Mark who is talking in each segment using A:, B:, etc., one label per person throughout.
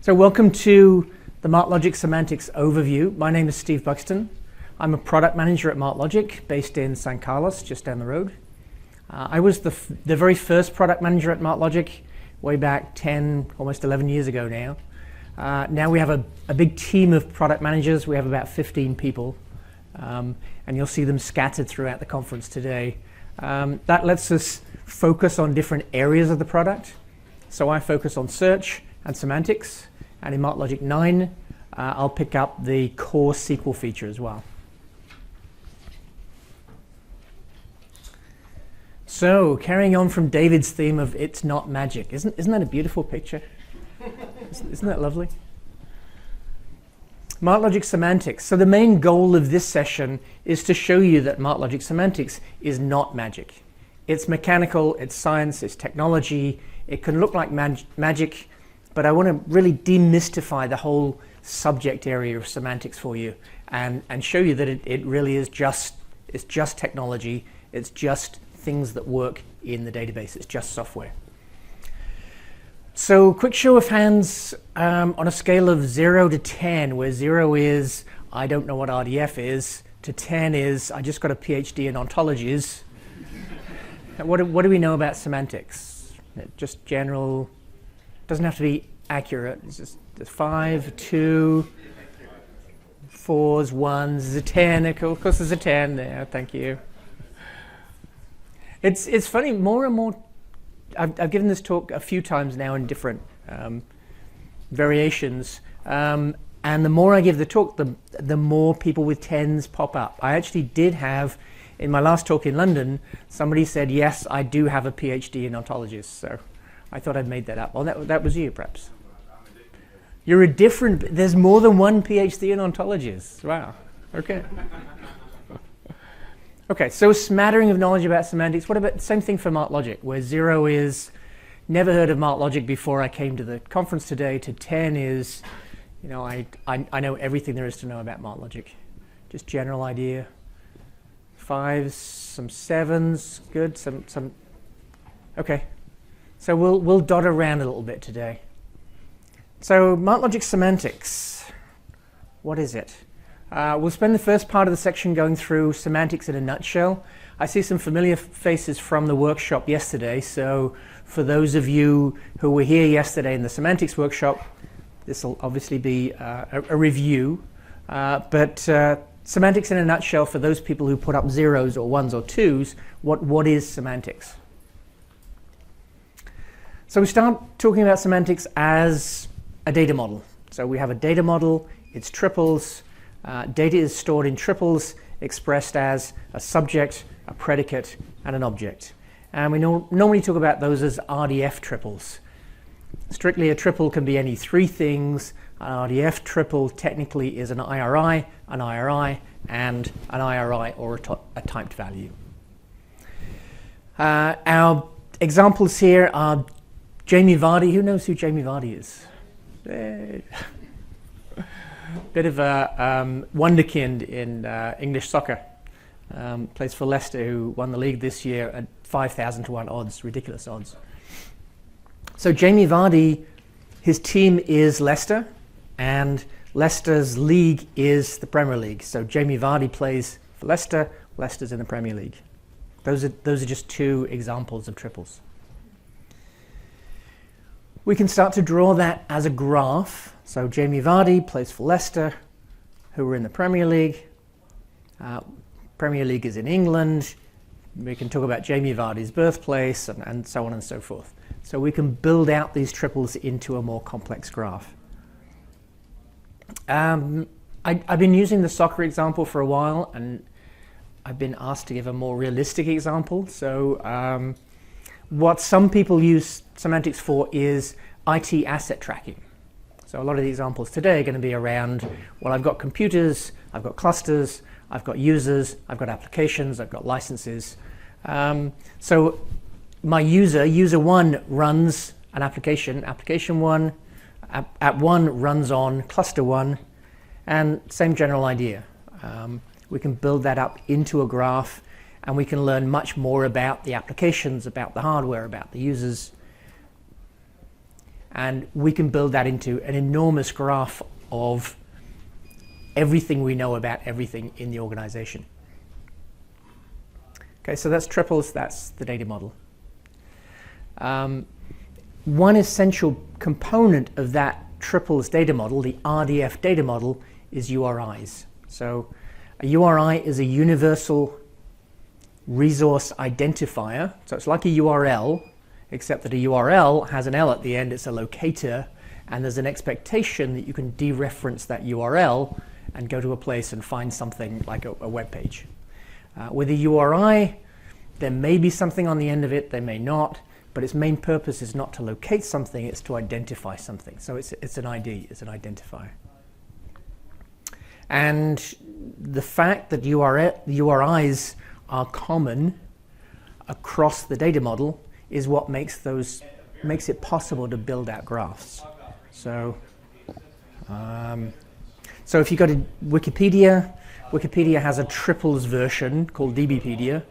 A: So welcome to the MarkLogic Semantics overview. My name is Steve Buxton. I'm a product manager at MarkLogic based in San Carlos, just down the road. I was the very first product manager at MarkLogic way back 10, almost 11 years ago now. Now we have a big team of product managers. We have about 15 people, and you'll see them scattered throughout the conference today. That lets us focus on different areas of the product. So I focus on search and semantics, and in MarkLogic 9, I'll pick up the core SQL feature as well. So, carrying on from David's theme of "It's not magic," isn't that a beautiful picture? Isn't that lovely? MarkLogic Semantics. So the main goal of this session is to show you that MarkLogic Semantics is not magic. It's mechanical, it's science, it's technology. It can look like magic, but I want to really demystify the whole subject area of semantics for you and show you that it really is just technology. It's just things that work in the database. It's just software. So quick show of hands on a scale of 0 to 10, where 0 is I don't know what RDF is, to 10 is I just got a PhD in ontologies. What do we know about semantics? Just general, doesn't have to be accurate. It's just 5, 2, 4s, 1s, there's a 10. Of course there's a 10 there, thank you. It's funny, more and more, I've given this talk a few times now in different variations, and the more I give the talk, the more people with 10s pop up. I actually did have, in my last talk in London, somebody said, yes, I do have a PhD in ontologies, so I thought I'd made that up. Well, that was you, perhaps. You're a different, there's more than one PhD in ontologies. Wow, okay. Okay, so a smattering of knowledge about semantics. What about the same thing for MarkLogic, where 0 is never heard of MarkLogic before I came to the conference today, to 10 is, you know, I know everything there is to know about MarkLogic. Just general idea. 5s, some 7s, good, some. Okay, so we'll dot around a little bit today. So MarkLogic Semantics, what is it? We'll spend the first part of the section going through semantics in a nutshell. I see some familiar faces from the workshop yesterday, so for those of you who were here yesterday in the semantics workshop, this will obviously be a review, but semantics in a nutshell, for those people who put up 0s or 1s or 2s, what is semantics? So we start talking about semantics as a data model. So we have a data model, it's triples. Data is stored in triples, expressed as a subject, a predicate, and an object. And we normally talk about those as RDF triples. Strictly, a triple can be any 3 things. An RDF triple technically is an IRI, and an IRI, or a typed value. Our examples here are Jamie Vardy. Who knows who Jamie Vardy is? Bit of a wonderkind in English soccer. Plays for Leicester, who won the league this year at 5,000 to 1 odds, ridiculous odds. So Jamie Vardy, his team is Leicester, and Leicester's league is the Premier League. So Jamie Vardy plays for Leicester, Leicester's in the Premier League. Those are just 2 examples of triples. We can start to draw that as a graph. So Jamie Vardy plays for Leicester, who are in the Premier League. Premier League is in England. We can talk about Jamie Vardy's birthplace and so on and so forth. So we can build out these triples into a more complex graph. I've been using the soccer example for a while, and I've been asked to give a more realistic example. So what some people use semantics for is IT asset tracking. So a lot of the examples today are going to be around, well, I've got computers, I've got clusters, I've got users, I've got applications, I've got licenses. So my user 1 runs an application, application 1, app 1 runs on cluster 1, and same general idea. We can build that up into a graph, and we can learn much more about the applications, about the hardware, about the users. And we can build that into an enormous graph of everything we know about everything in the organization. Okay, so that's triples, that's the data model. One essential component of that triples data model, the RDF data model, is URIs. So a URI is a universal resource identifier. So it's like a URL, except that a URL has an L at the end, it's a locator, and there's an expectation that you can dereference that URL and go to a place and find something like a web page. With a URI, there may be something on the end of it, there may not, but its main purpose is not to locate something, it's to identify something. So it's an ID, it's an identifier. And the fact that URIs are common across the data model is what makes it possible to build out graphs. So if you go to Wikipedia, Wikipedia has a triples version called DBpedia.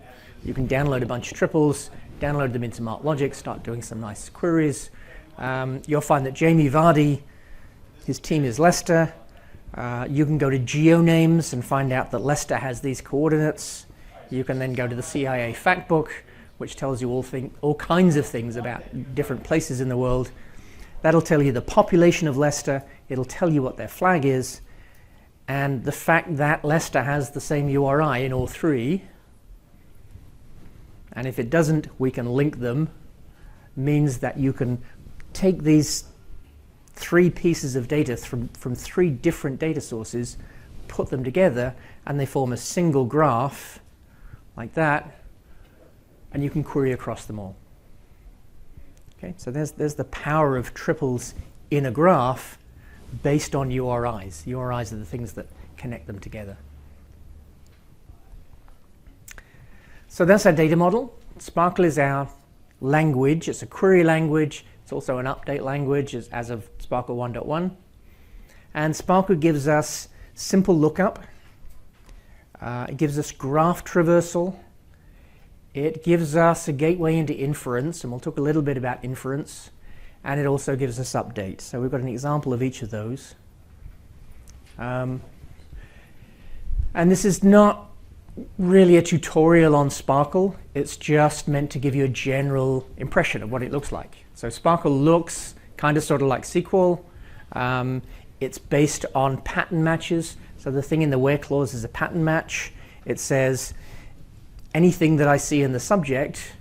A: You can download a bunch of triples, download them into MarkLogic, start doing some nice queries. You'll find that Jamie Vardy, his team is Leicester. You can go to GeoNames and find out that Leicester has these coordinates. You can then go to the CIA Factbook, which tells you all kinds of things about different places in the world. That'll tell you the population of Leicester. It'll tell you what their flag is. And the fact that Leicester has the same URI in all three, and if it doesn't, we can link them, means that you can take these three pieces of data from three different data sources, put them together, and they form a single graph like that, and you can query across them all. Okay, so there's the power of triples in a graph based on URIs. URIs are the things that connect them together. So that's our data model. SPARQL is our language. It's a query language. It's also an update language as of SPARQL 1.1. And SPARQL gives us simple lookup. It gives us graph traversal. It gives us a gateway into inference, and we'll talk a little bit about inference. And it also gives us update. So we've got an example of each of those. And this is not really a tutorial on SPARQL. It's just meant to give you a general impression of what it looks like. So SPARQL looks kind of sort of like SQL. It's based on pattern matches. So the thing in the where clause is a pattern match. It says anything that I see in the subject,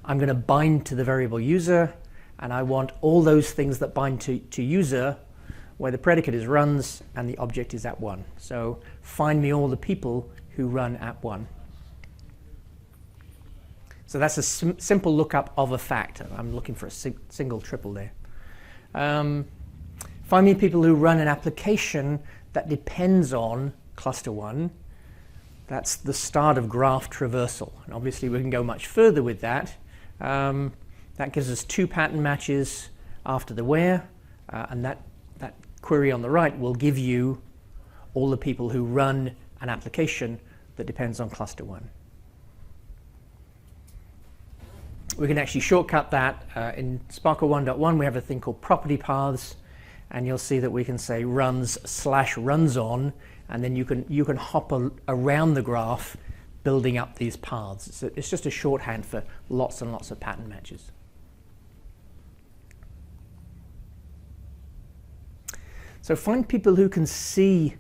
A: I'm going to bind to the variable user, and I want all those things that bind to user where the predicate is runs and the object is app1. So find me all the people who run app1. So that's a simple lookup of a fact. I'm looking for a single triple there. Find me people who run an application that depends on cluster 1. That's the start of graph traversal. And obviously we can go much further with that. That gives us 2 pattern matches after the where, and that query on the right will give you all the people who run an application that depends on cluster 1. We can actually shortcut that. In SPARQL 1.1 we have a thing called property paths, and you'll see that we can say runs/runs on, and then you can hop around the graph building up these paths. It's just a shorthand for lots and lots of pattern matches. So find people who can see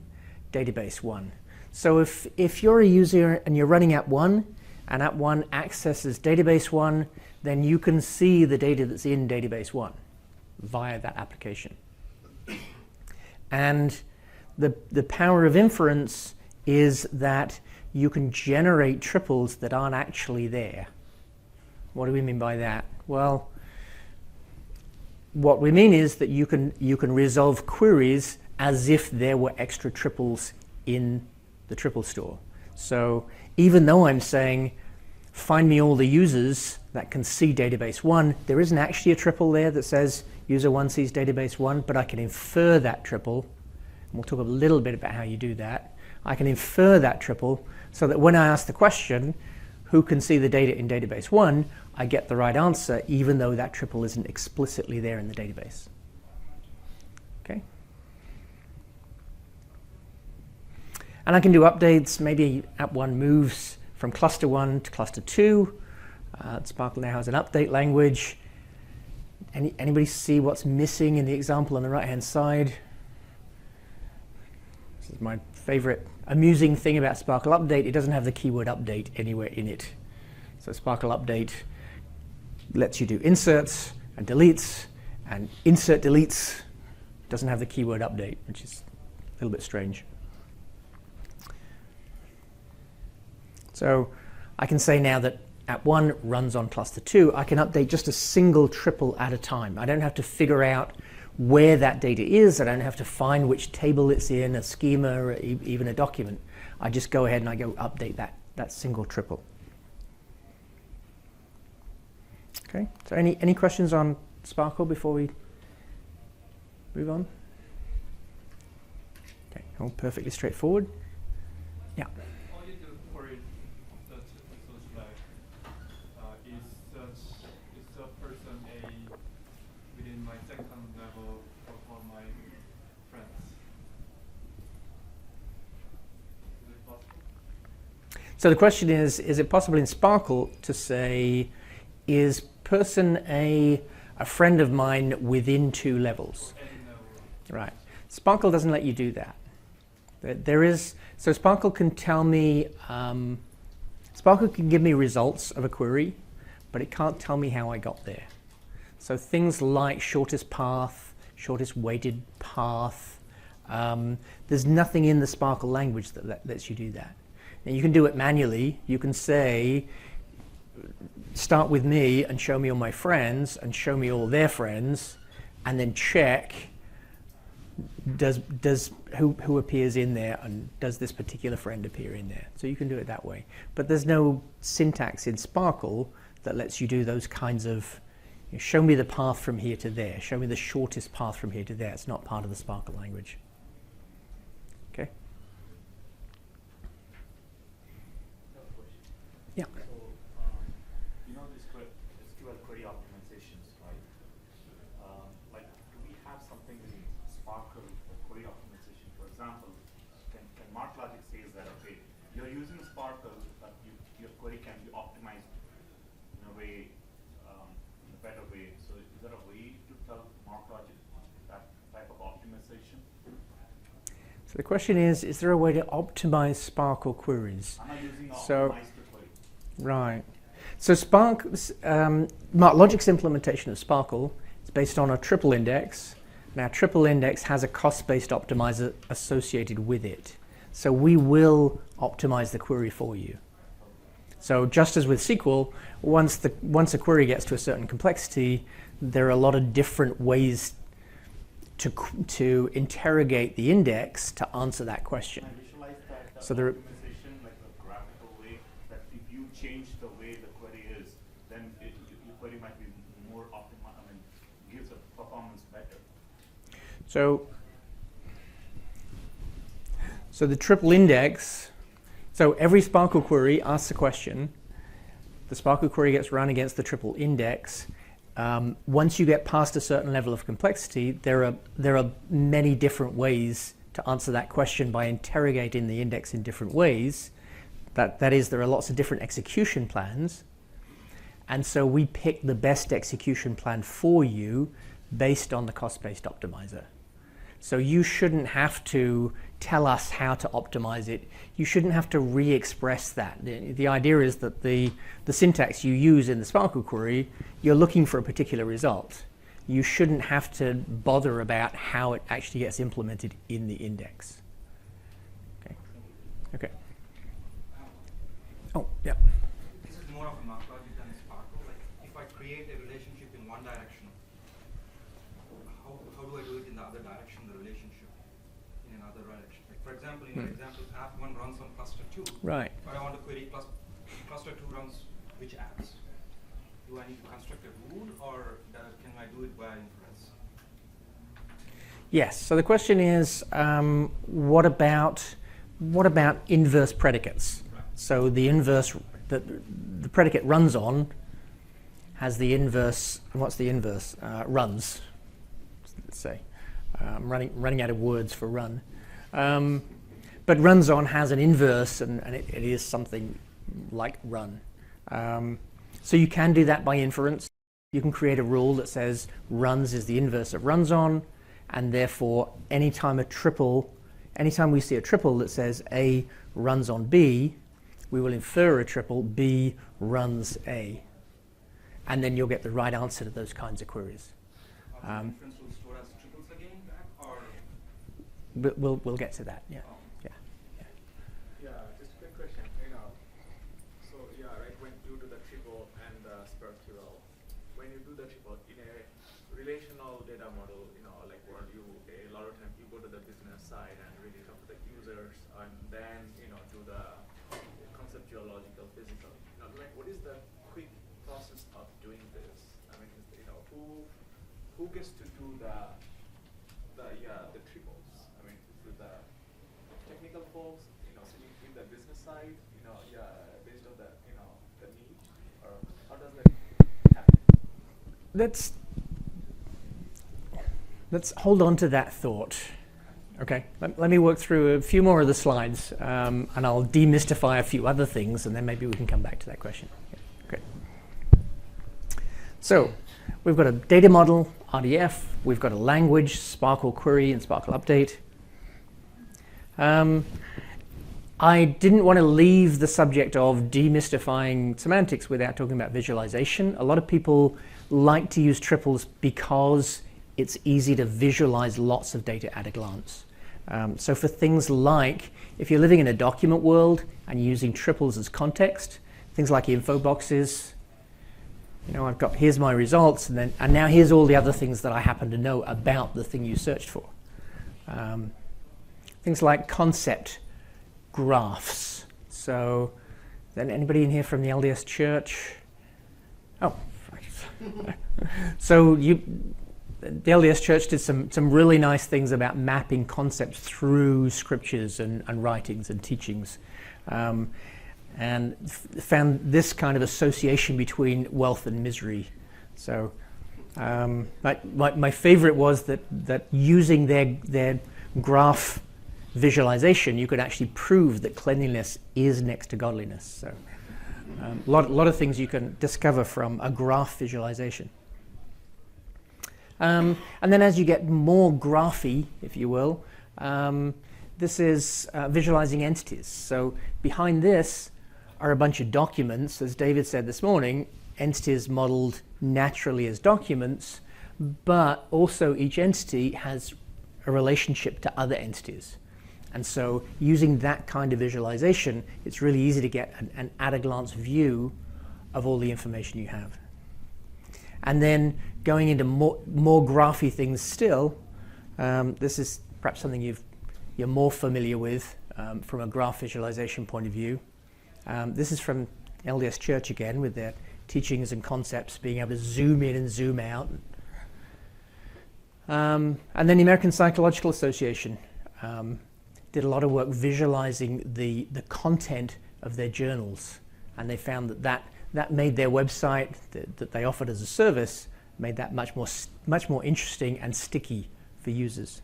A: database 1. So if you're a user and you're running app1 and app1 accesses database 1, then you can see the data that's in database 1 via that application. And the power of inference is that you can generate triples that aren't actually there. What do we mean by that? Well, what we mean is that you can resolve queries as if there were extra triples in the triple store. So even though I'm saying find me all the users that can see database 1, there isn't actually a triple there that says user 1 sees database 1, but I can infer that triple. And we'll talk a little bit about how you do that. I can infer that triple so that when I ask the question, who can see the data in database 1, I get the right answer even though that triple isn't explicitly there in the database. Okay. And I can do updates. Maybe app 1 moves from cluster 1 to cluster 2. SPARQL now has an update language. Anybody see what's missing in the example on the right-hand side? This is my favorite amusing thing about SPARQL Update. It doesn't have the keyword update anywhere in it. So SPARQL Update lets you do inserts and deletes, and insert deletes doesn't have the keyword update, which is a little bit strange. So I can say now that app 1 runs on cluster 2. I can update just a single triple at a time. I don't have to figure out where that data is. I don't have to find which table it's in, a schema, or even a document. I just go ahead and I go update that single triple. Okay, so any questions on SPARQL before we move on? Okay, all perfectly straightforward. Yeah.
B: All you do for it that is like is the person A within my second level of all my friends? Is it possible?
A: So the question is it possible in SPARQL to say, is person A a friend of mine within 2 levels? Right. SPARQL doesn't let you do that. So SPARQL can tell me, SPARQL can give me results of a query, but it can't tell me how I got there. So things like shortest path, shortest weighted path, there's nothing in the SPARQL language that lets you do that. And you can do it manually. You can say, start with me and show me all my friends and show me all their friends, and then check who appears in there, and does this particular friend appear in there. So you can do it that way. But there's no syntax in SPARQL that lets you do those kinds of, show me the path from here to there, show me the shortest path from here to there. It's not part of the SPARQL language. Okay? Yeah.
C: You know these SQL query optimizations, right? Like, do we have something in SPARQL for query optimization? For example, can MarkLogic says that, okay, you're using SPARQL, but your query can be optimized in a way, in a better way. So is there a way to tell MarkLogic that type of optimization?
A: So the question is there a way to optimize SPARQL queries?
C: I'm not using
A: So,
C: optimize the query.
A: right. So MarkLogic's implementation of SPARQL is based on a triple index. Now, triple index has a cost-based optimizer associated with it. So we will optimize the query for you. So just as with SQL, once a query gets to a certain complexity, there are a lot of different ways to interrogate the index to answer that question.
C: I visualize that
A: So there,
C: optimization like a graphical way, that if you change the way the query is, then your query might be more optimal, gives a performance better.
A: so the triple index, so every SPARQL query asks a question. The SPARQL query gets run against the triple index. Once you get past a certain level of complexity, there are many different ways to answer that question by interrogating the index in different ways. That is, there are lots of different execution plans. And so we pick the best execution plan for you based on the cost-based optimizer. So you shouldn't have to tell us how to optimize it. You shouldn't have to re-express that. The idea is that the syntax you use in the SPARQL query, you're looking for a particular result. You shouldn't have to bother about how it actually gets implemented in the index. Okay. Okay. Oh, yeah.
D: This is more of a MarkLogic than SPARQL. Like, if I create a relationship in one direction, how do I do it in the other direction, the relationship in another direction? Like, for example, in your example, app 1 runs on cluster 2.
A: Right.
D: But I want to query cluster 2 runs which apps? Do I need to construct a rule, or can I do it via inference?
A: Yes. So the question is, what about inverse predicates?
D: Right.
A: So the inverse that the predicate runs on has the inverse. What's the inverse? Runs. Let's say. I'm running out of words for run. But runs on has an inverse, and it is something like run. So you can do that by inference. You can create a rule that says runs is the inverse of runs on, and therefore anytime we see a triple that says A runs on B, we will infer a triple B runs A. And then you'll get the right answer to those kinds of queries.
D: Inference will store as triples again back, or?
A: We'll get to that, yeah.
D: Oh.
E: Yeah, just a quick question. So yeah, right, when you do the triple and the SPARQL, when you do the triple in a relational data model, like where a lot of time you go to the business side and really talk to the users and then, do the conceptual, logical, physical. Like what is the quick process of doing this? I mean, who gets to do the triples? I mean, is it the technical folks, sitting in the business side, based on the, the need, or how does that happen?
A: Let's hold on to that thought. Okay, let me work through a few more of the slides, and I'll demystify a few other things, and then maybe we can come back to that question. Okay. So we've got a data model, RDF. We've got a language, SPARQL query and SPARQL update. I didn't want to leave the subject of demystifying semantics without talking about visualization. A lot of people like to use triples because it's easy to visualize lots of data at a glance. So for things like, if you're living in a document world and using triples as context, things like info boxes, I've got, here's my results, and now here's all the other things that I happen to know about the thing you searched for. Things like concept graphs. So, then anybody in here from the LDS Church? Oh, so the LDS Church did some really nice things about mapping concepts through scriptures and writings and teachings, and found this kind of association between wealth and misery. So my favorite was that using their graph visualization, you could actually prove that cleanliness is next to godliness. So a lot of things you can discover from a graph visualization. And then as you get more graphy, if you will, this is visualizing entities. So behind this are a bunch of documents. As David said this morning, entities modeled naturally as documents, but also each entity has a relationship to other entities. And so using that kind of visualization, it's really easy to get an at-a-glance view of all the information you have. And then going into more graphy things still, this is perhaps something you're more familiar with from a graph visualization point of view. This is from LDS Church again, with their teachings and concepts, being able to zoom in and zoom out. And then the American Psychological Association did a lot of work visualizing the content of their journals, and they found that made their website that they offered as a service, made that much more interesting and sticky for users.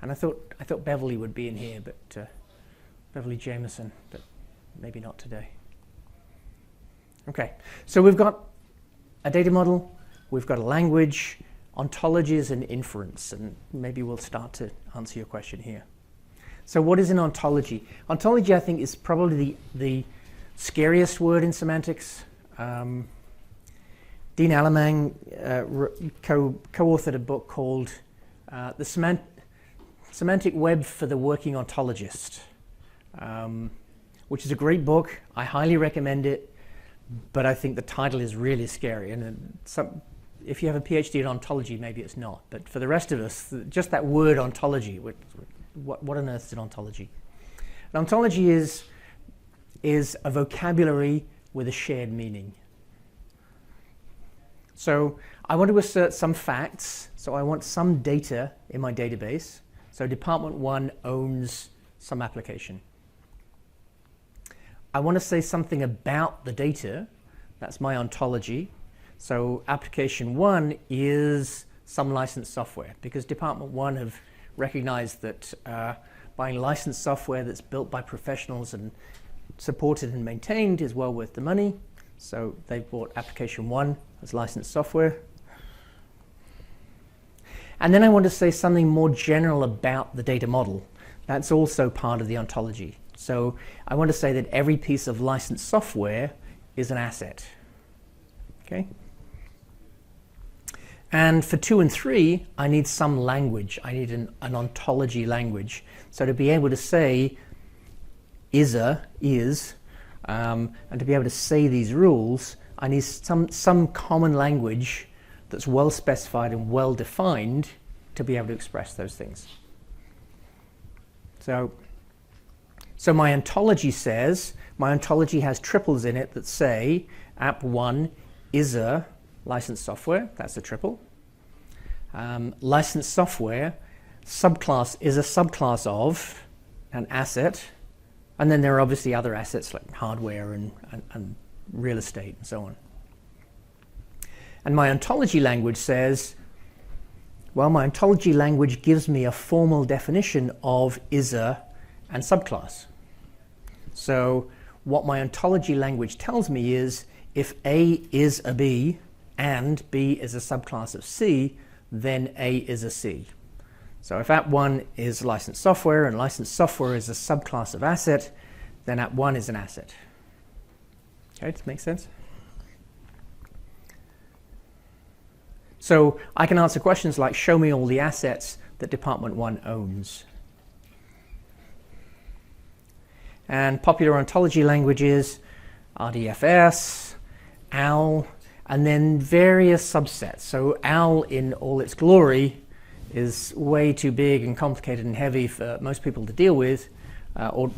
A: And I thought Beverly would be in here, but Beverly Jameson, but maybe not today. Okay, so we've got a data model, we've got a language, ontologies and inference, and maybe we'll start to answer your question here. So what is an ontology? Ontology, I think, is probably the scariest word in semantics. Dean Alamang co-authored a book called The Semantic Web for the Working Ontologist, which is a great book. I highly recommend it, but I think the title is really scary. And if you have a PhD in ontology, maybe it's not. But for the rest of us, just that word ontology, what on earth is an ontology? An ontology is a vocabulary with a shared meaning. So I want to assert some facts. So I want some data in my database. So Department 1 owns some application. I want to say something about the data. That's my ontology. So application 1 is some licensed software, because Department 1 have recognized that buying licensed software that's built by professionals and supported and maintained is well worth the money. So they've bought application 1 as licensed software. And then I want to say something more general about the data model. That's also part of the ontology. So I want to say that every piece of licensed software is an asset. Okay? And for 2 and 3, I need some language. I need an ontology language. So to be able to say is, and to be able to say these rules, I need some common language that's well specified and well defined to be able to express those things. So my ontology says, my ontology has triples in it that say app1 is a licensed software, that's a triple. Licensed software, subclass is a subclass of an asset, and then there are obviously other assets like hardware and real estate and so on. And my ontology language says, well, my ontology language gives me a formal definition of is-a and subclass. So what my ontology language tells me is if A is a B and B is a subclass of C, then A is a C. So if app1 is licensed software and licensed software is a subclass of asset, then app1 is an asset. Okay, does that make sense? So I can answer questions like, show me all the assets that Department 1 owns. And popular ontology languages, RDFS, OWL, and then various subsets. So OWL in all its glory is way too big and complicated and heavy for most people to deal with, or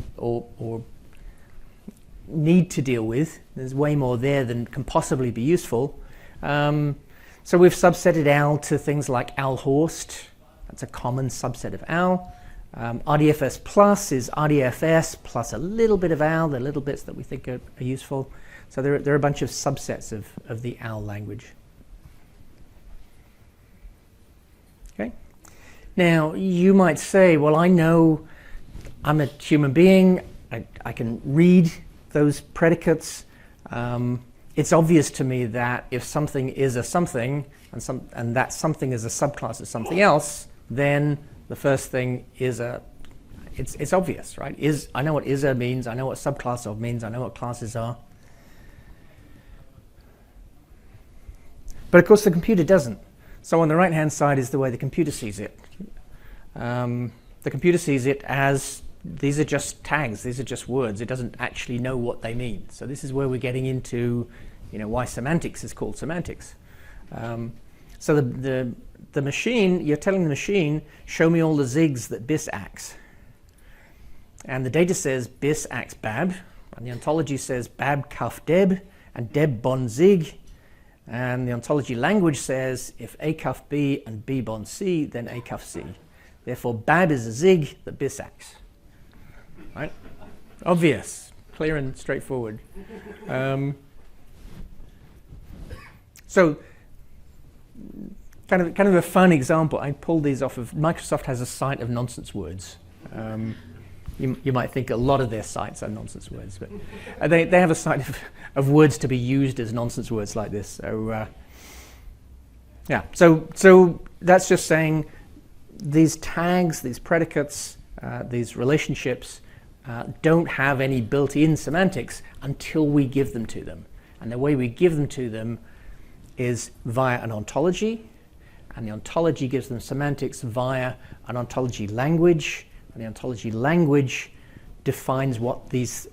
A: need to deal with. There's way more there than can possibly be useful. So we've subsetted OWL to things like OWLHorst. That's a common subset of OWL. RDFS plus is RDFS plus a little bit of OWL, the little bits that we think are useful. So there are a bunch of subsets of the OWL language. Okay. Now you might say, well, I know I'm a human being. I can read those predicates. It's obvious to me that if something is a something and that something is a subclass of something else, then the first thing is it's obvious, right? I know what is-a means, I know what subclass of means, I know what classes are. But of course the computer doesn't. So on the right hand side is the way the computer sees it. The computer sees it as these are just tags, these are just words. It doesn't actually know what they mean. So this is where we're getting into, why semantics is called semantics. So the machine, you're telling the machine, show me all the zigs that bis acts. And the data says bis acts bab, and the ontology says bab cuff deb, and deb bond zig. And the ontology language says if A cuff B and B bond C, then A cuff C. Therefore, bab is a zig that bis acts. Right? Obvious, clear and straightforward. So, kind of a fun example. I pulled these off of Microsoft has a site of nonsense words. You might think a lot of their sites are nonsense words, but they have a site of words to be used as nonsense words like this. So yeah, so that's just saying these tags, these predicates, these relationships don't have any built-in semantics until we give them to them. And the way we give them to them is via an ontology, and the ontology gives them semantics via an ontology language, and the ontology language defines what these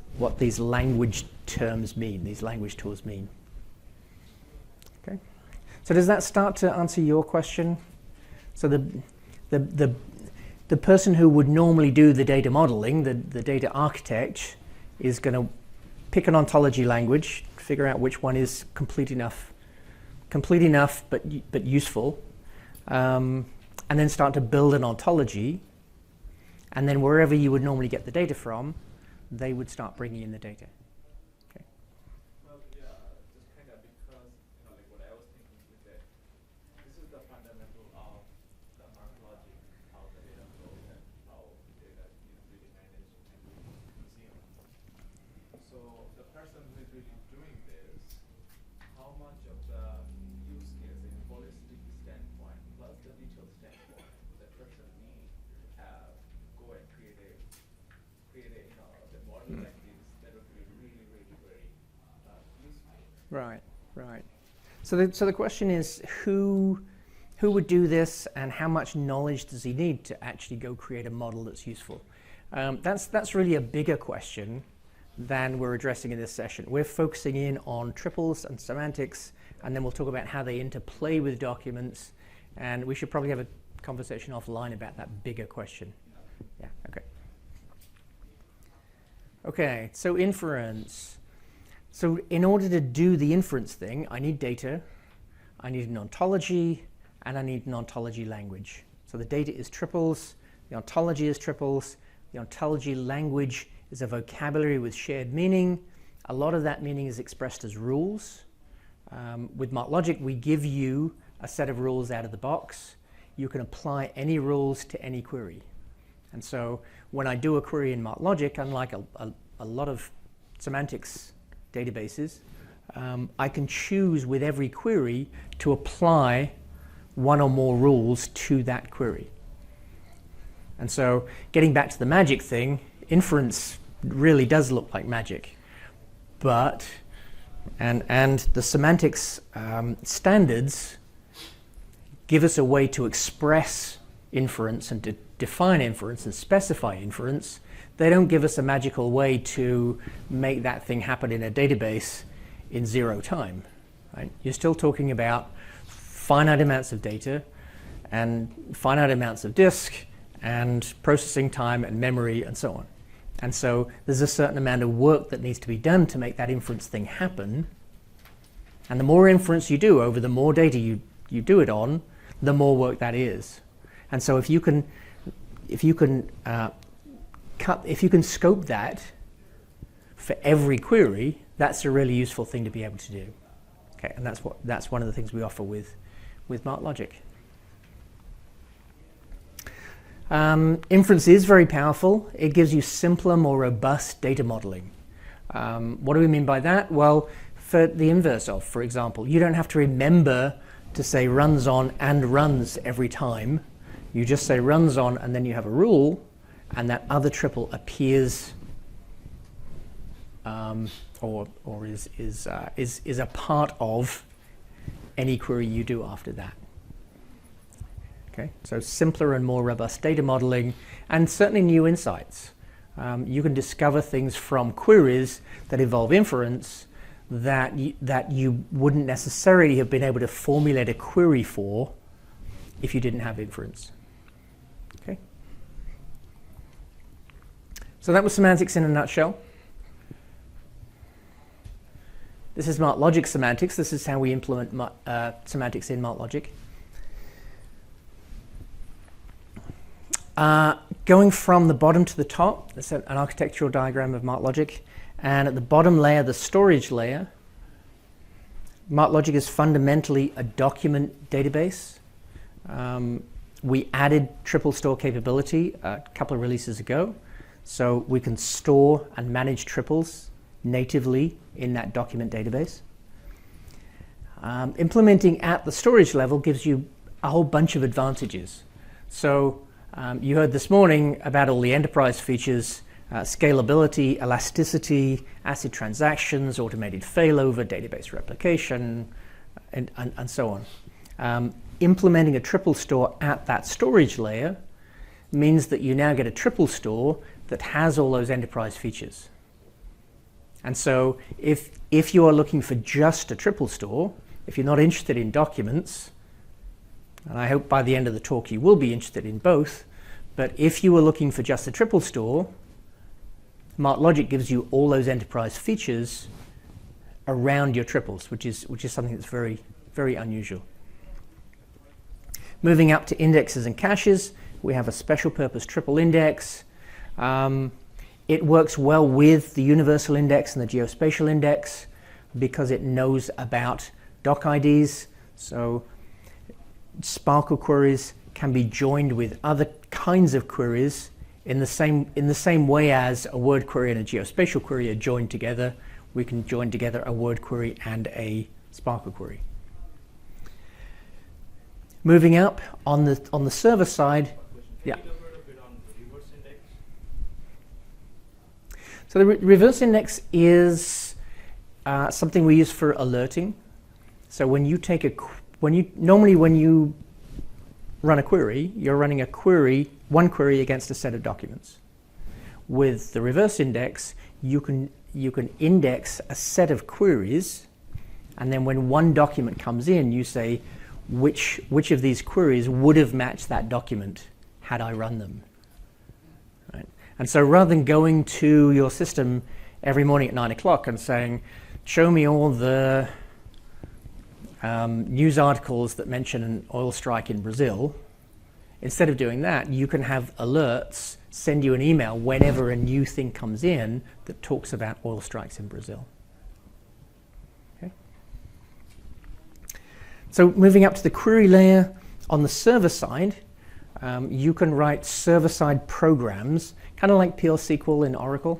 A: language terms mean, these language tools mean. Okay, so does that start to answer your question? So the person who would normally do the data modeling, the data architect, is going to pick an ontology language, figure out which one is complete enough but useful, and then start to build an ontology. And then wherever you would normally get the data from, they would start bringing in the data. Okay.
E: Well, yeah, just kind of because, like what I was thinking is that this is the fundamental
A: Right, right. So the question is, who would do this, and how much knowledge does he need to actually go create a model that's useful? That's really a bigger question than we're addressing in this session. We're focusing in on triples and semantics, and then we'll talk about how they interplay with documents, and we should probably have a conversation offline about that bigger question. Yeah, okay. Okay, so inference. So in order to do the inference thing, I need data, I need an ontology, and I need an ontology language. So the data is triples, the ontology is triples, the ontology language is a vocabulary with shared meaning. A lot of that meaning is expressed as rules. With MarkLogic, we give you a set of rules out of the box. You can apply any rules to any query. And so when I do a query in MarkLogic, unlike a lot of semantics databases, I can choose with every query to apply one or more rules to that query. And so getting back to the magic thing, inference really does look like magic. But, and the semantics standards give us a way to express inference and to define inference and specify inference. They don't give us a magical way to make that thing happen in a database in 0 time. Right? You're still talking about finite amounts of data and finite amounts of disk and processing time and memory and so on. And so there's a certain amount of work that needs to be done to make that inference thing happen. And the more inference you do over the more data you do it on, the more work that is. And so if you can scope that for every query, that's a really useful thing to be able to do. Okay, and that's one of the things we offer with MarkLogic. Inference is very powerful. It gives you simpler, more robust data modeling. What do we mean by that? Well, for the inverse of, for example, you don't have to remember to say runs on and runs every time. You just say runs on, and then you have a rule, and that other triple appears or is a part of any query you do after that. Okay, so simpler and more robust data modeling, and certainly new insights. You can discover things from queries that involve inference that you wouldn't necessarily have been able to formulate a query for if you didn't have inference. Okay. So that was semantics in a nutshell. This is MarkLogic Semantics. This is how we implement semantics in MarkLogic. Going from the bottom to the top, that's an architectural diagram of MarkLogic. And at the bottom layer, the storage layer, MarkLogic is fundamentally a document database. We added triple store capability a couple of releases ago. So we can store and manage triples natively in that document database. Implementing at the storage level gives you a whole bunch of advantages. So you heard this morning about all the enterprise features, scalability, elasticity, ACID transactions, automated failover, database replication, and so on. Implementing a triple store at that storage layer means that you now get a triple store that has all those enterprise features. And so if you are looking for just a triple store, if you're not interested in documents, and I hope by the end of the talk you will be interested in both, but if you were looking for just a triple store, MarkLogic gives you all those enterprise features around your triples, which is something that's very, very unusual. Moving up to indexes and caches, we have a special purpose triple index. It works well with the universal index and the geospatial index because it knows about doc IDs. So SPARQL queries can be joined with other kinds of queries in the same way as a word query and a geospatial query are joined together. We can join together a word query and a SPARQL query. Moving up on the server side, yeah. So the reverse index is something we use for alerting. So when you normally when you run a query, you're running one query against a set of documents. With the reverse index, you can index a set of queries, and then when one document comes in, you say which of these queries would have matched that document had I run them. Right? And so rather than going to your system every morning at 9 o'clock and saying, show me all the news articles that mention an oil strike in Brazil, instead of doing that, you can have alerts send you an email whenever a new thing comes in that talks about oil strikes in Brazil. Okay. So moving up to the query layer, on the server side, you can write server-side programs, kind of like PL SQL in Oracle.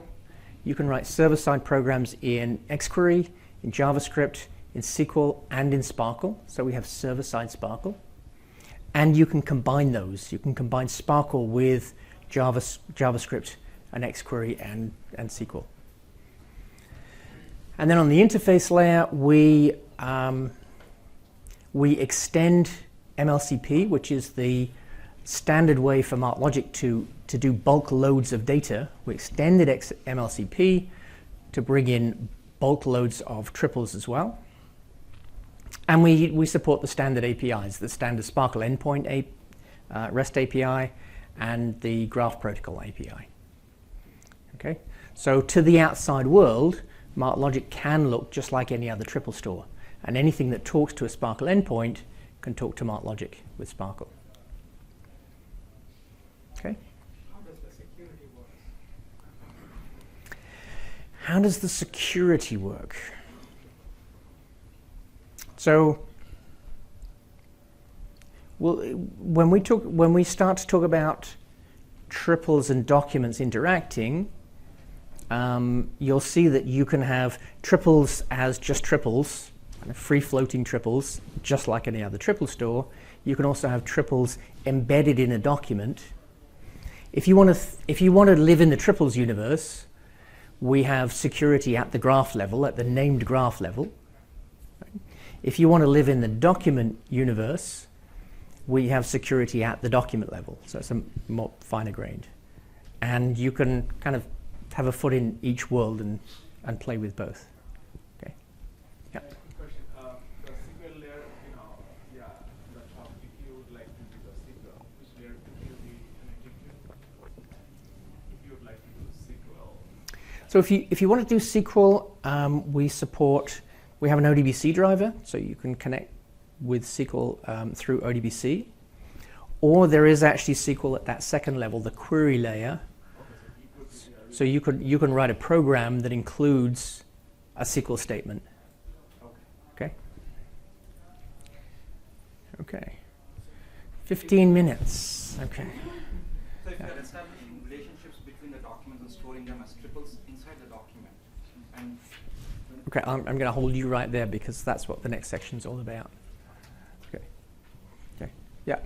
A: You can write server-side programs in xQuery, in JavaScript, in SQL, and in SPARQL. So we have server-side SPARQL. And you can combine those. You can combine SPARQL with JavaScript and xQuery and SQL. And then on the interface layer, we extend MLCP, which is the standard way for MarkLogic to do bulk loads of data. We extended MLCP to bring in bulk loads of triples as well. And we support the standard APIs, the standard SPARQL endpoint REST API and the Graph Protocol API. Okay? So to the outside world, MarkLogic can look just like any other triple store. And anything that talks to a SPARQL endpoint can talk to MarkLogic with SPARQL. Okay?
E: How does the security work?
A: How does the security work? So, well, when we start to talk about triples and documents interacting, you'll see that you can have triples as just triples, free-floating triples, just like any other triple store. You can also have triples embedded in a document. If you want to live in the triples universe, we have security at the graph level, at the named graph level. If you want to live in the document universe, we have security at the document level, so it's a more finer grained. And you can kind of have a foot in each world and play with both. Okay. Yeah.
E: Question. The SQL layer, the top, if you would like to do the SQL, which layer would you be connecting to? If you would like to do SQL.
A: So if you want to do SQL, we have an ODBC driver, so you can connect with SQL through ODBC. Or there is actually SQL at that second level, the query layer. So you can write a program that includes a SQL statement. Okay? Okay. 15 minutes. Okay.
D: So if you're establishing relationships between the documents and storing them as triples inside the document, and
A: okay, I'm going to hold you right there because that's what the next section is all about. Okay. Okay. Yeah.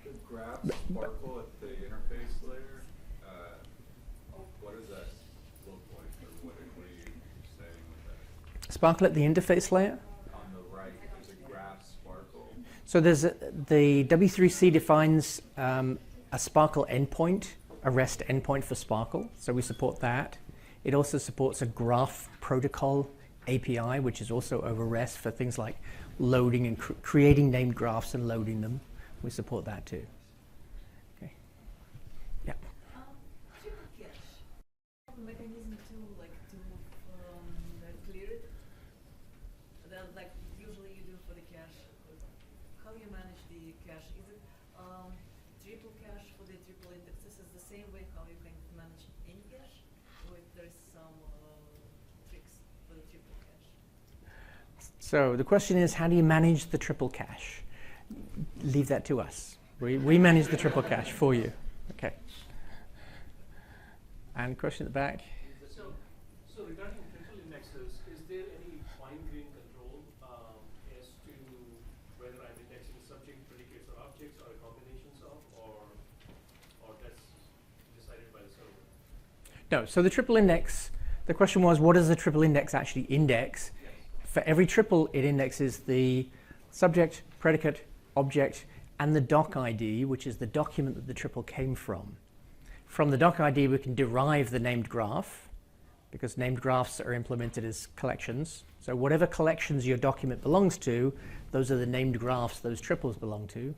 F: The graph SPARQL at the interface layer, what does that look like, or what are you saying with that?
A: SPARQL at the interface layer?
F: On the right, there's a graph SPARQL.
A: So the W3C defines a SPARQL endpoint, a REST endpoint for SPARQL. So we support that. It also supports a Graph Protocol API, which is also over REST for things like loading and creating named graphs and loading them. We support that too. Okay. Yeah.
G: Triple cache. Mechanism to clear it. That usually you do for the cache. How you manage the cache? Is it triple cache for the triple indexes? Is the same way how you can manage any cache, or if there's some tricks for the triple cache?
A: So the question is, how do you manage the triple cache? Leave that to us. We manage the triple cache for you. Okay. And question at the back.
H: So regarding triple indexes, is there any fine-grained control as to whether I'm indexing subject, predicates, or objects, or a combinations of, or that's decided by the server?
A: No. So the triple index The question was, what does the triple index actually index? For every triple, it indexes the subject, predicate, object, and the doc ID, which is the document that the triple came from. From the doc ID, we can derive the named graph, because named graphs are implemented as collections. So whatever collections your document belongs to, those are the named graphs those triples belong to.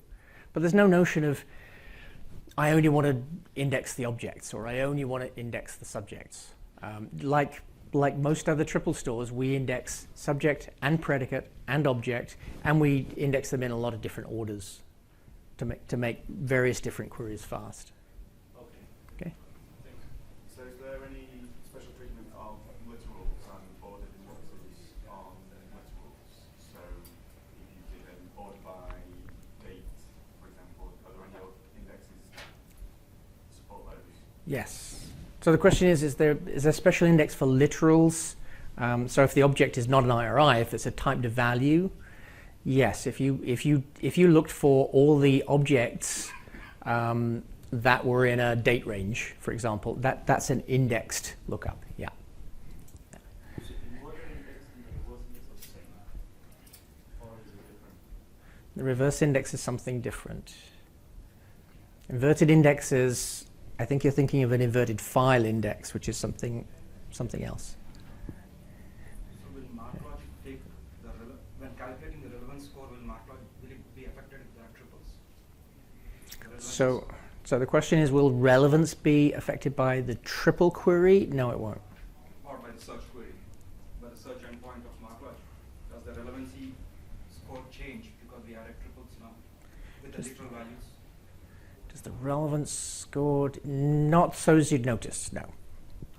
A: But there's no notion of, I only want to index the objects, or I only want to index the subjects. Like most other triple stores, we index subject and predicate and object, and we index them in a lot of different orders to make various different queries fast. Okay.
C: So is there any special treatment of literals and ordered indexes on literals? So if you did an order by date, for example, are there any indexes that support those?
A: Yes. So the question is there a special index for literals? So if the object is not an IRI, if it's a typed value, yes. If you looked for all the objects that were in a date range, for example, that's an indexed lookup. Yeah.
C: So in order index and the reverse index are the same, or is it different?
A: The reverse index is something different. Inverted index is, I think you're thinking of an inverted file index, which is something else.
D: So will MarkLogic take when calculating the relevance score, will it be affected if there are triples?
A: So the question is, will relevance be affected by the triple query? No, it won't.
D: Or by the search query, by the search endpoint of MarkLogic? Does the relevancy score change because we added triples now with the literal values?
A: Does the relevance scored? Not so as you'd notice. No,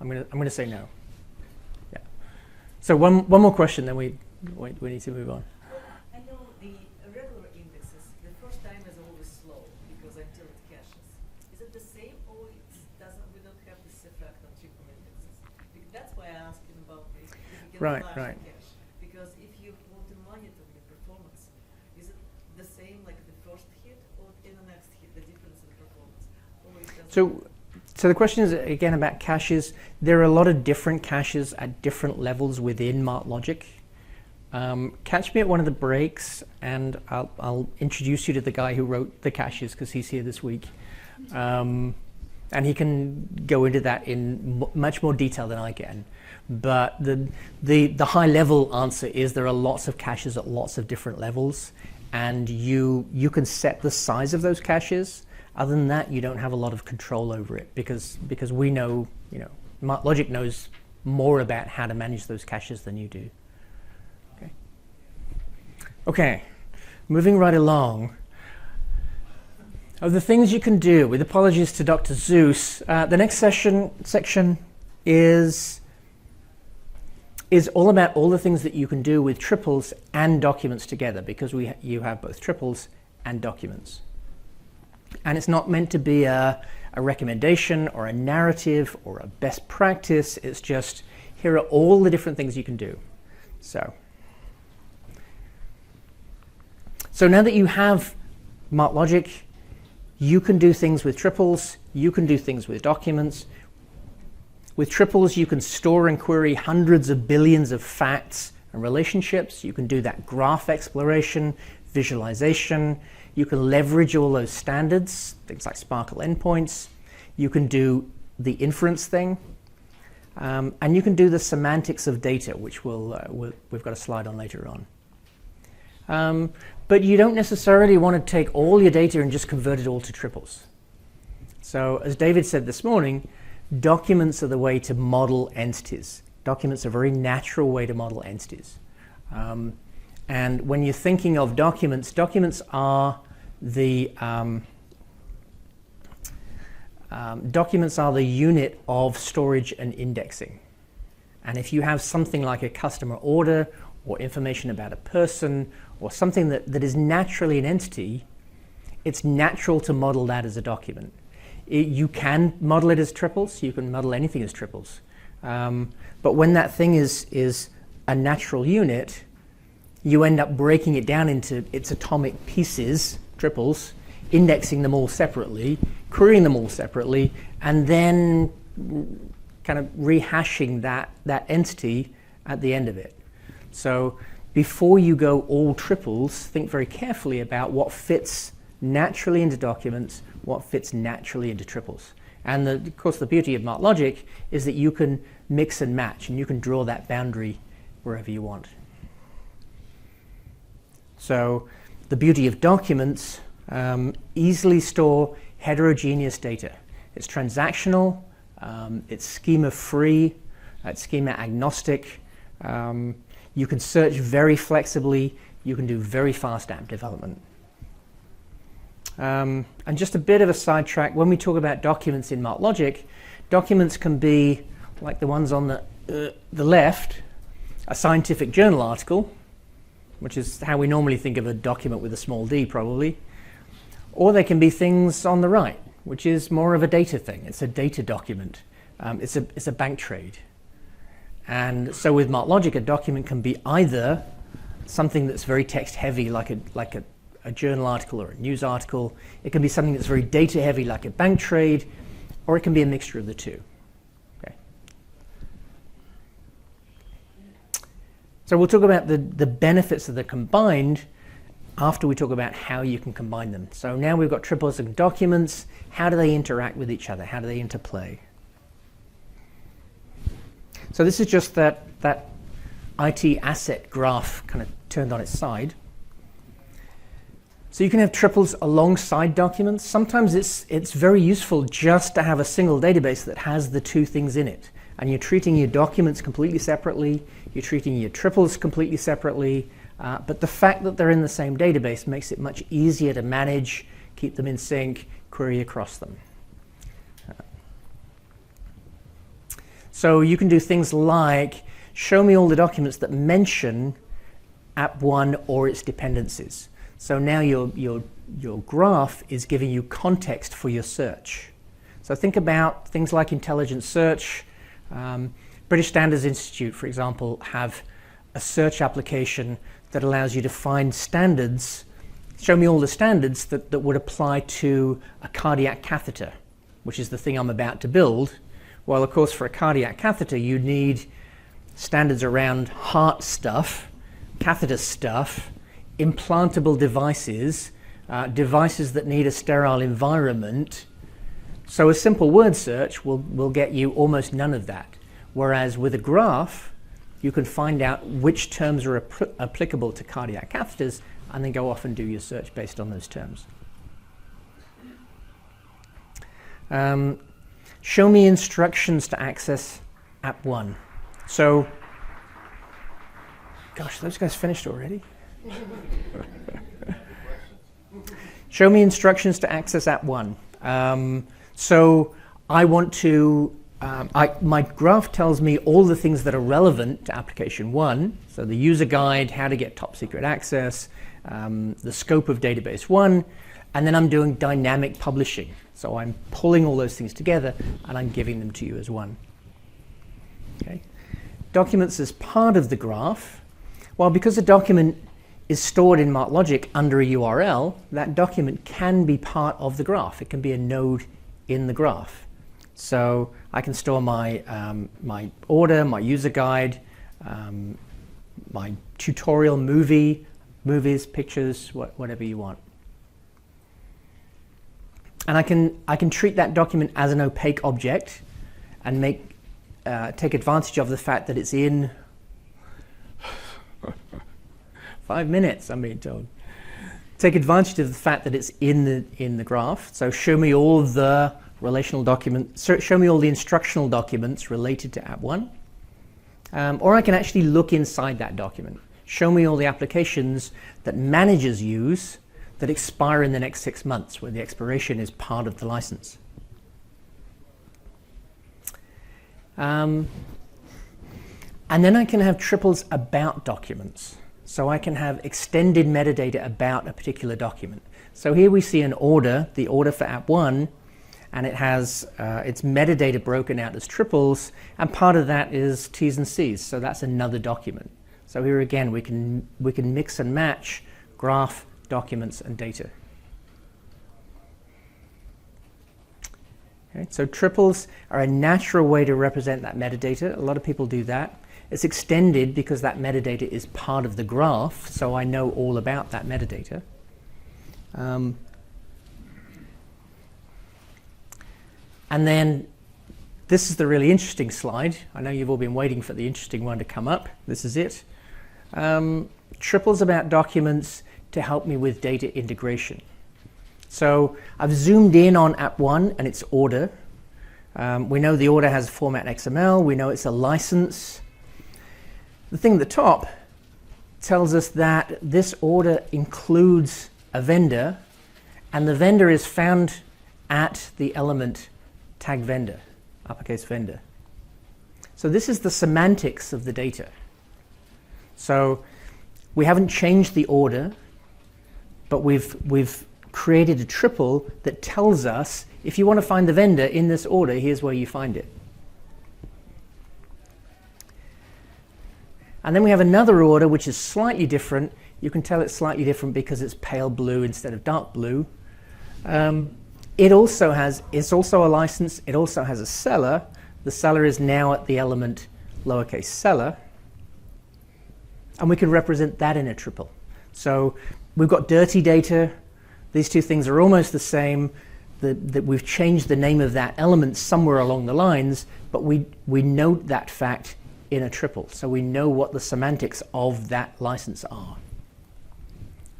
A: I'm gonna say no. Yeah. So one more question, then we need to move on.
G: I know the regular indexes, the first time is always slow because until it caches. Is it the same, or we don't have this effect on triple indexes? That's why I asked you about this.
A: Right.
G: Cache. Because if you want to monitor the performance, is it the same like the first hit, or in the next hit, the difference in performance? Or it doesn't
A: So the question is again about caches. There are a lot of different caches at different levels within MarkLogic. Catch me at one of the breaks, and I'll introduce you to the guy who wrote the caches, because he's here this week, and he can go into that in much more detail than I can. But the high level answer is there are lots of caches at lots of different levels, and you can set the size of those caches. Other than that, you don't have a lot of control over it, because we know, MarkLogic knows more about how to manage those caches than you do. Okay, moving right along. Of the things you can do, with apologies to Dr. Zeus, the next section is all about all the things that you can do with triples and documents together, because you have both triples and documents. And it's not meant to be a recommendation or a narrative or a best practice. It's just, here are all the different things you can do. So now that you have MarkLogic, you can do things with triples, you can do things with documents. With triples, you can store and query hundreds of billions of facts and relationships. You can do that graph exploration, visualization. You can leverage all those standards, things like SPARQL endpoints. You can do the inference thing. And you can do the semantics of data, which we've got a slide on later on. But you don't necessarily want to take all your data and just convert it all to triples. So as David said this morning, documents are the way to model entities. Documents are a very natural way to model entities. And when you're thinking of documents are the unit of storage and indexing. And if you have something like a customer order or information about a person or something that is naturally an entity, it's natural to model that as a document. You can model it as triples. You can model anything as triples. But when that thing is a natural unit, you end up breaking it down into its atomic pieces, triples, indexing them all separately, querying them all separately, and then kind of rehashing that entity at the end of it. So before you go all triples, think very carefully about what fits naturally into documents, what fits naturally into triples. And of course, the beauty of MarkLogic is that you can mix and match, and you can draw that boundary wherever you want. So the beauty of documents, easily store heterogeneous data. It's transactional, it's schema-free, it's schema-agnostic. You can search very flexibly, you can do very fast app development. And just a bit of a sidetrack, when we talk about documents in MarkLogic, documents can be, like the ones on the left, a scientific journal article, which is how we normally think of a document with a small d probably, or they can be things on the right, which is more of a data thing. It's a data document. It's a bank trade. And so with MarkLogic, a document can be either something that's very text heavy, like a journal article or a news article. It can be something that's very data heavy, like a bank trade, or it can be a mixture of the two. Okay. So we'll talk about the benefits of the combined after we talk about how you can combine them. So now we've got triples and documents. How do they interact with each other? How do they interplay? So this is just that IT asset graph kind of turned on its side. So you can have triples alongside documents. Sometimes it's very useful just to have a single database that has the two things in it. And you're treating your documents completely separately. You're treating your triples completely separately. But the fact that they're in the same database makes it much easier to manage, keep them in sync, query across them. So you can do things like show me all the documents that mention app 1 or its dependencies. So now your graph is giving you context for your search. So think about things like intelligent search. British Standards Institute, for example, have a search application that allows you to find standards, show me all the standards that would apply to a cardiac catheter, which is the thing I'm about to build. Well, of course, for a cardiac catheter, you need standards around heart stuff, catheter stuff, implantable devices, devices that need a sterile environment. So a simple word search will get you almost none of that. Whereas with a graph, you can find out which terms are applicable to cardiac catheters and then go off and do your search based on those terms. Show me instructions to access app 1. So, gosh, those guys finished already? Show me instructions to access app 1. So I want to, my graph tells me all the things that are relevant to application 1. So the user guide, how to get top secret access, the scope of database 1, and then I'm doing dynamic publishing. So I'm pulling all those things together and I'm giving them to you as one. Okay. Documents as part of the graph. Well, because a document is stored in MarkLogic under a URL, that document can be part of the graph. It can be a node in the graph. So I can store my, my order, my user guide, my tutorial movies, pictures, whatever you want. And I can treat that document as an opaque object and take advantage of the fact that it's in 5 minutes, I'm being told. Take advantage of the fact that it's in the graph. So show me all the relational documents, show me all the instructional documents related to app 1. Or I can actually look inside that document. Show me all the applications that managers use that expire in the next 6 months, where the expiration is part of the license. And then I can have triples about documents. So I can have extended metadata about a particular document. So here we see an order, the order for app 1, and it has its metadata broken out as triples, and part of that is T's and C's, so that's another document. So here again, we can mix and match graph, documents, and data. Okay, so triples are a natural way to represent that metadata. A lot of people do that. It's extended because that metadata is part of the graph, so I know all about that metadata. And then this is the really interesting slide. I know you've all been waiting for the interesting one to come up. This is it. Triples about documents to help me with data integration. So I've zoomed in on app1 and its order. We know the order has format XML. We know it's a license. The thing at the top tells us that this order includes a vendor, and the vendor is found at the element tag vendor, uppercase vendor. So this is the semantics of the data. So we haven't changed the order, but we've created a triple that tells us if you want to find the vendor in this order, here's where you find it. And then we have another order which is slightly different. You can tell it's slightly different because it's pale blue instead of dark blue. It's also a license. It also has a seller. The seller is now at the element lowercase seller. And we can represent that in a triple. So we've got dirty data. These two things are almost the same. We've changed the name of that element somewhere along the lines, but we note that fact in a triple. So we know what the semantics of that license are.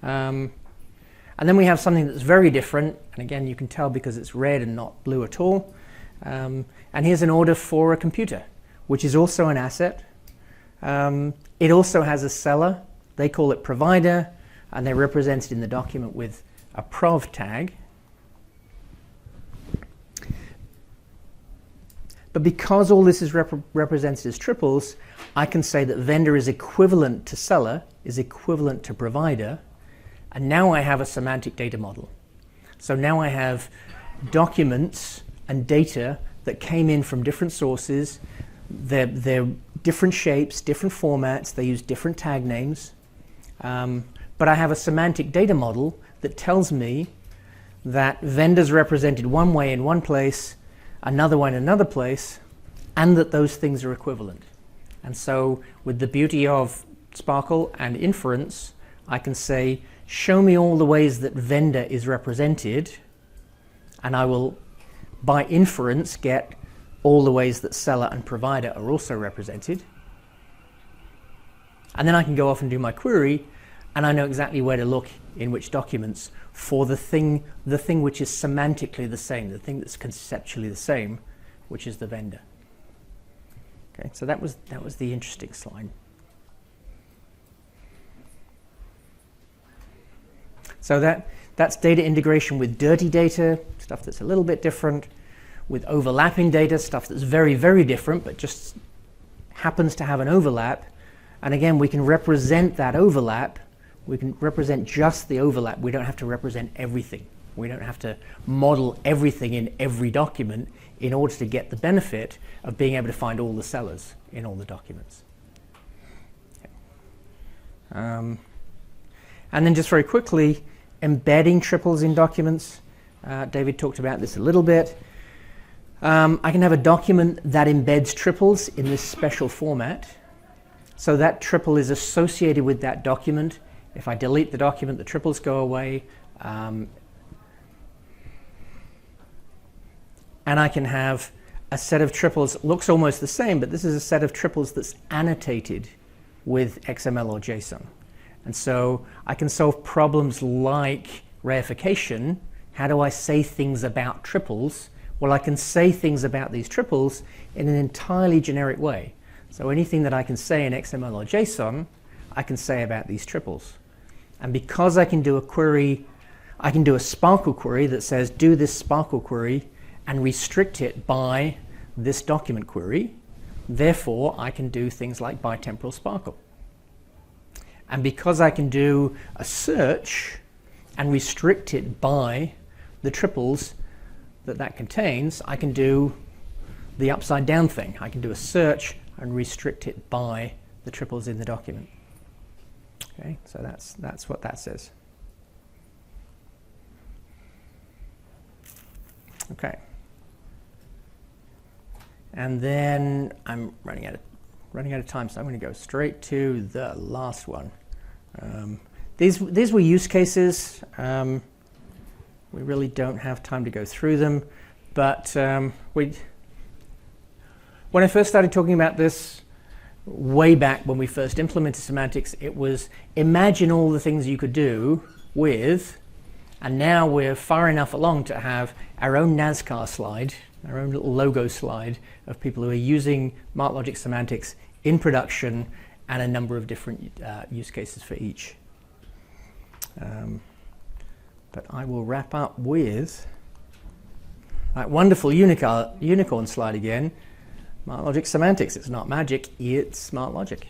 A: And then we have something that's very different. And again, you can tell because it's red and not blue at all. And here's an order for a computer, which is also an asset. It also has a seller. They call it provider, and they're represented in the document with a prov tag. But because all this is represented as triples, I can say that vendor is equivalent to seller, is equivalent to provider, and now I have a semantic data model. So now I have documents and data that came in from different sources. They're different shapes, different formats, they use different tag names. But I have a semantic data model that tells me that vendor's represented one way in one place, another one in another place, and that those things are equivalent. And so with the beauty of SPARQL and inference, I can say, show me all the ways that vendor is represented, and I will, by inference, get all the ways that seller and provider are also represented. And then I can go off and do my query, and I know exactly where to look in which documents for the thing which is semantically the same, the thing that's conceptually the same, which is the vendor. Okay, so that was the interesting slide. So that's data integration with dirty data, stuff that's a little bit different, with overlapping data, stuff that's very, very different, but just happens to have an overlap. And again, we can represent that overlap. We can represent just the overlap. We don't have to represent everything. We don't have to model everything in every document in order to get the benefit of being able to find all the sellers in all the documents. Okay. And then just very quickly, embedding triples in documents. David talked about this a little bit. I can have a document that embeds triples in this special format. So that triple is associated with that document. If I delete the document, the triples go away. And I can have a set of triples, looks almost the same, but this is a set of triples that's annotated with XML or JSON. And so I can solve problems like reification. How do I say things about triples? Well, I can say things about these triples in an entirely generic way. So anything that I can say in XML or JSON, I can say about these triples. And because I can do a query, I can do a SPARQL query that says, do this SPARQL query and restrict it by this document query. Therefore, I can do things like bitemporal SPARQL. And because I can do a search and restrict it by the triples that contains, I can do the upside down thing. I can do a search and restrict it by the triples in the document. Okay, so that's what that says. Okay. And then I'm running out of time, so I'm going to go straight to the last one. These were use cases. We really don't have time to go through them, but when I first started talking about this, way back when we first implemented semantics, it was imagine all the things you could do with, and now we're far enough along to have our own NASCAR slide, our own little logo slide of people who are using MarkLogic Semantics in production and a number of different use cases for each. But I will wrap up with that wonderful unicorn slide again. MarkLogic Semantics. It's not magic, it's MarkLogic.